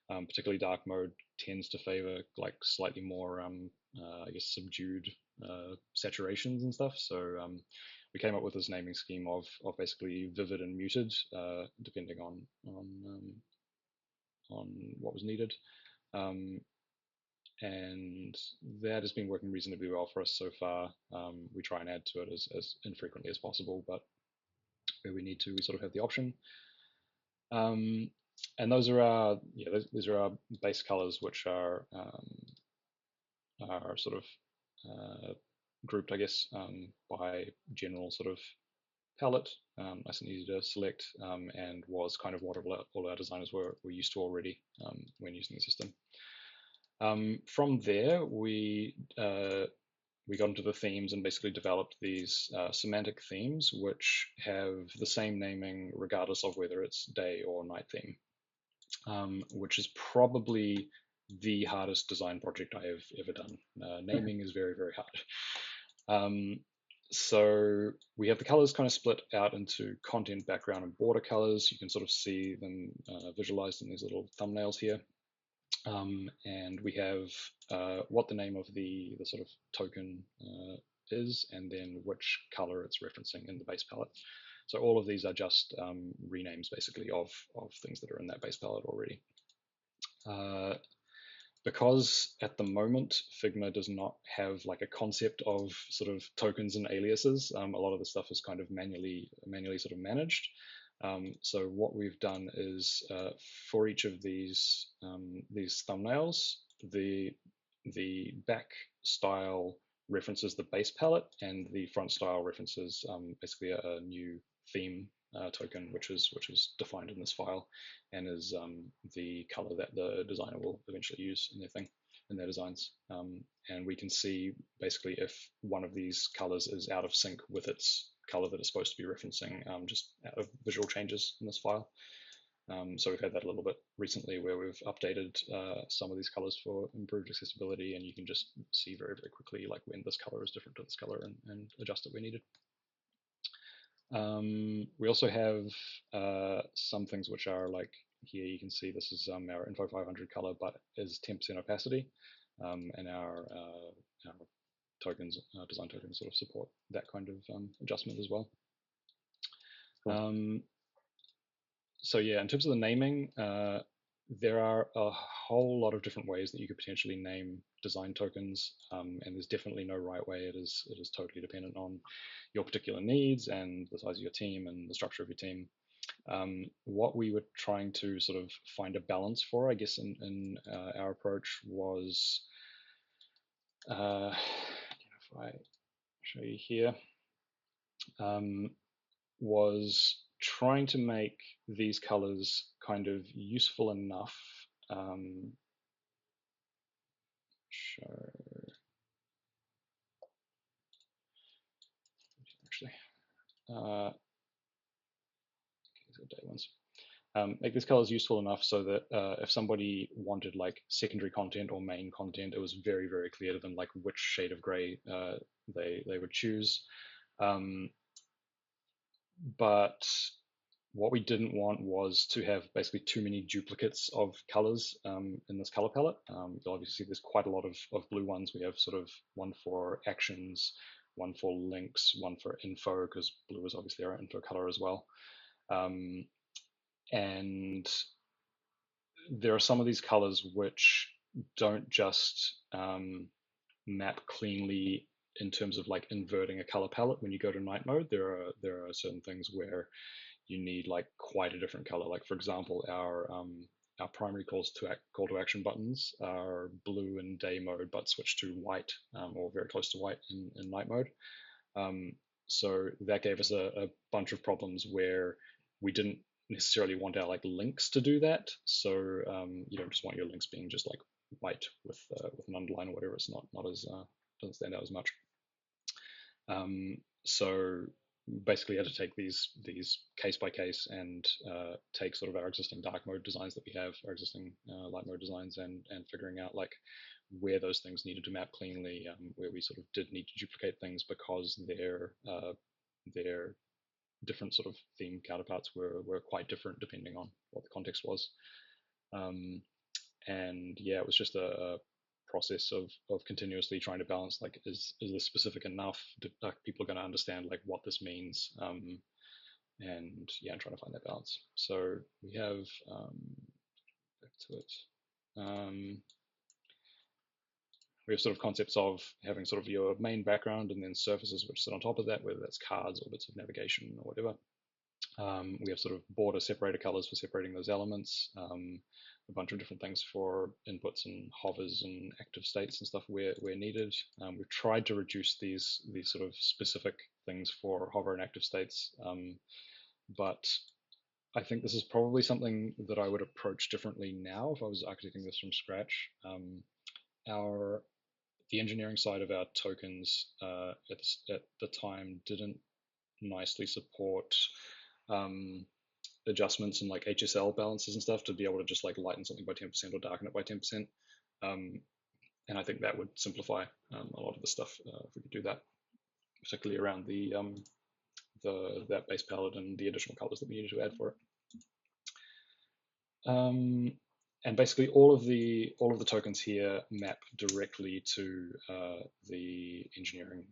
Particularly dark mode tends to favor like slightly more, I guess, subdued saturations and stuff. So we came up with this naming scheme of basically vivid and muted, depending on what was needed. And that has been working reasonably well for us so far. We try and add to it as infrequently as possible, but where we need to, we sort of have the option. And those are our those are our base colors, which are sort of grouped, I guess, by general sort of palette, nice and easy to select, and was kind of what all our designers were used to already when using the system. From there, we got into the themes and basically developed these semantic themes, which have the same naming regardless of whether it's day or night theme, which is probably the hardest design project I have ever done. Naming is very, very hard. So we have the colors kind of split out into content, background, and border colors. You can sort of see them visualized in these little thumbnails here. And we have what the name of the sort of token is, and then which color it's referencing in the base palette. So all of these are just renames basically of things that are in that base palette already. Because at the moment Figma does not have like a concept of sort of tokens and aliases, a lot of the stuff is kind of manually sort of managed. So what we've done is for each of these thumbnails, the back style references the base palette, and the front style references basically a new theme token, which is defined in this file, and is the color that the designer will eventually use in their designs. And we can see basically if one of these colors is out of sync with its color that it's supposed to be referencing, just out of visual changes in this file. So we've had that a little bit recently where we've updated some of these colors for improved accessibility, and you can just see very, very quickly like when this color is different to this color and adjust it where needed. We also have some things which are like here you can see this is our Info 500 color, but is 10% opacity, and our tokens, design tokens, sort of support that kind of adjustment as well. Cool. So yeah, in terms of the naming, there are a whole lot of different ways that you could potentially name design tokens, and there's definitely no right way. It is totally dependent on your particular needs and the size of your team and the structure of your team. What we were trying to sort of find a balance for, I guess, in our approach was, if I show you here, was trying to make these colors kind of useful enough. Day ones. Make these colors useful enough so that if somebody wanted like secondary content or main content, it was very, very clear to them like which shade of gray they would choose. But what we didn't want was to have basically too many duplicates of colors in this color palette. You'll obviously see there's quite a lot of blue ones. We have sort of one for actions, one for links, one for info, because blue is obviously our info color as well. And there are some of these colors which don't just map cleanly in terms of like inverting a color palette. When you go to night mode, there are certain things where you need like quite a different color. Like for example, our primary call to action buttons are blue in day mode, but switch to white or very close to white in night mode. So that gave us a bunch of problems where we didn't necessarily want our like links to do that. So you don't just want your links being just like white with an underline or whatever. It's not as doesn't stand out as much. So basically had to take these case by case and take sort of our existing dark mode designs that we have, our existing light mode designs, and figuring out like where those things needed to map cleanly, where we sort of did need to duplicate things because their different sort of theme counterparts were quite different depending on what the context was. And yeah, it was just a process of continuously trying to balance like is this specific enough? Are people going to understand like what this means? And yeah, and trying to find that balance. So we have back to it. We have sort of concepts of having sort of your main background and then surfaces which sit on top of that, whether that's cards or bits of navigation or whatever. We have sort of border separator colors for separating those elements, a bunch of different things for inputs and hovers and active states and stuff where needed. We've tried to reduce these sort of specific things for hover and active states, but I think this is probably something that I would approach differently now if I was architecting this from scratch. The engineering side of our tokens at the time didn't nicely support adjustments and like HSL balances and stuff to be able to just like lighten something by 10% or darken it by 10%. And I think that would simplify a lot of the stuff if we could do that, particularly around that base palette and the additional colors that we needed to add for it. And basically all of the tokens here map directly to the engineering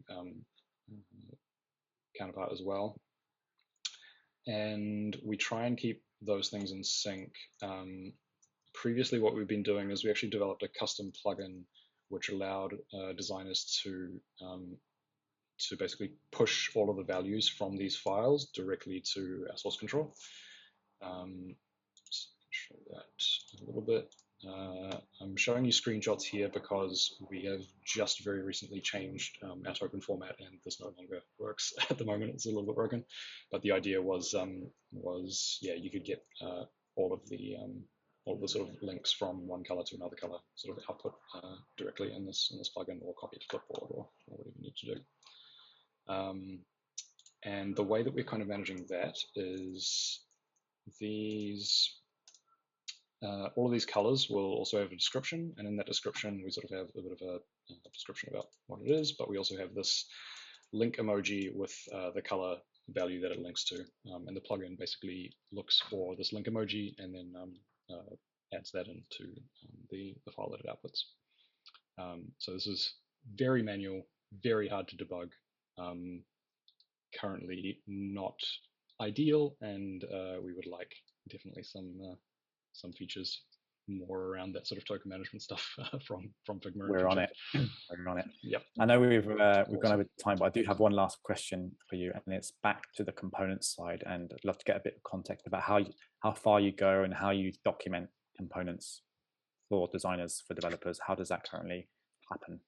counterpart as well. And we try and keep those things in sync. Previously, what we've been doing is we actually developed a custom plugin which allowed designers to basically push all of the values from these files directly to our source control. So I can show that a little bit. I'm showing you screenshots here because we have just very recently changed our token format, and this no longer works at the moment. It's a little bit broken, but the idea was yeah, you could get all of the sort of links from one color to another color sort of output directly in this plugin, or copy it to clipboard, or whatever you need to do. And the way that we're kind of managing that is these. All of these colors will also have a description, and in that description we sort of have a bit of a description about what it is, but we also have this link emoji with the color value that it links to, and the plugin basically looks for this link emoji and then adds that into the file that it outputs. So this is very manual, very hard to debug, currently not ideal, and we would like definitely some features more around that sort of token management stuff from Figma. We're on it. We're on it. Yep. I know we've gone over time, but I do have one last question for you, and it's back to the components side. And I'd love to get a bit of context about how far you go and how you document components for designers, for developers. How does that currently happen?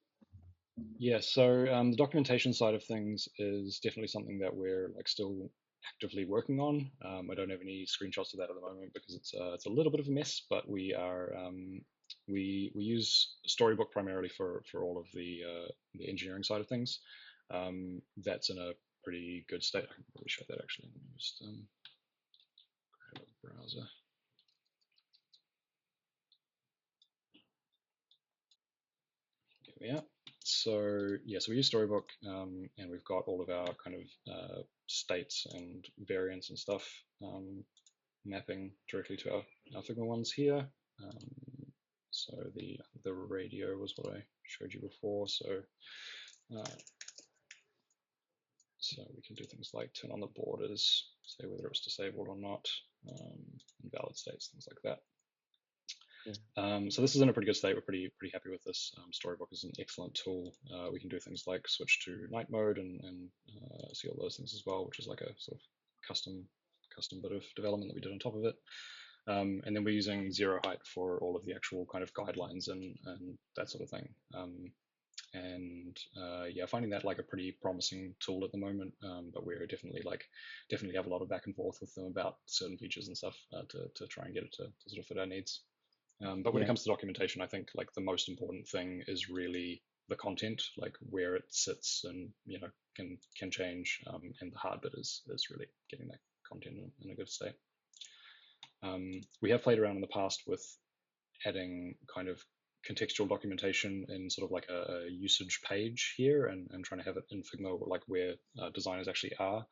Yeah, so the documentation side of things is definitely something that we're like still actively working on. I don't have any screenshots of that at the moment because it's a little bit of a mess, but we are we use Storybook primarily for all of the engineering side of things. That's in a pretty good state. I can probably show that actually. Let me just grab a browser. Here we are. So yeah, so we use Storybook, and we've got all of our kind of states and variants and stuff mapping directly to our Figma ones here. So the radio was what I showed you before. So so we can do things like turn on the borders, say whether it's disabled or not, invalid states, things like that. So this is in a pretty good state. We're pretty happy with this. Storybook is an excellent tool. We can do things like switch to night mode and see all those things as well, which is like a sort of custom bit of development that we did on top of it. And then we're using zero height for all of the actual kind of guidelines and that sort of thing. and yeah, finding that like a pretty promising tool at the moment. But we're definitely have a lot of back and forth with them about certain features and stuff to try and get it to sort of fit our needs. But when it Yeah, comes to documentation, I think like the most important thing is really the content, like where it sits, and can change. And the hard bit is really getting that content in a good state. We have played around in the past with adding kind of contextual documentation in sort of like a usage page here, and trying to have it in Figma like where designers actually are.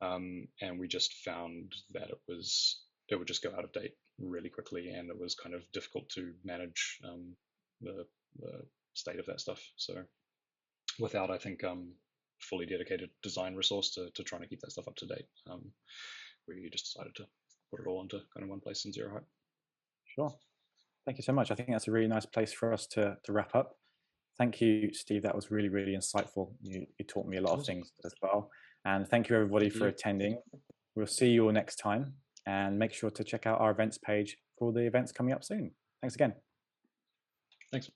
And we just found that it would just go out of date really quickly, and it was kind of difficult to manage the state of that stuff. So without, I think, fully dedicated design resource to trying to keep that stuff up to date, we just decided to put it all into kind of one place in Zero Hype. sure. Thank you so much. I think that's a really nice place for us to wrap up. Thank you, Steve. That was really, really insightful. You taught me a lot of things as well. And thank you, everybody, for attending. We'll see you all next time. And make sure to check out our events page for all the events coming up soon. Thanks again. Thanks.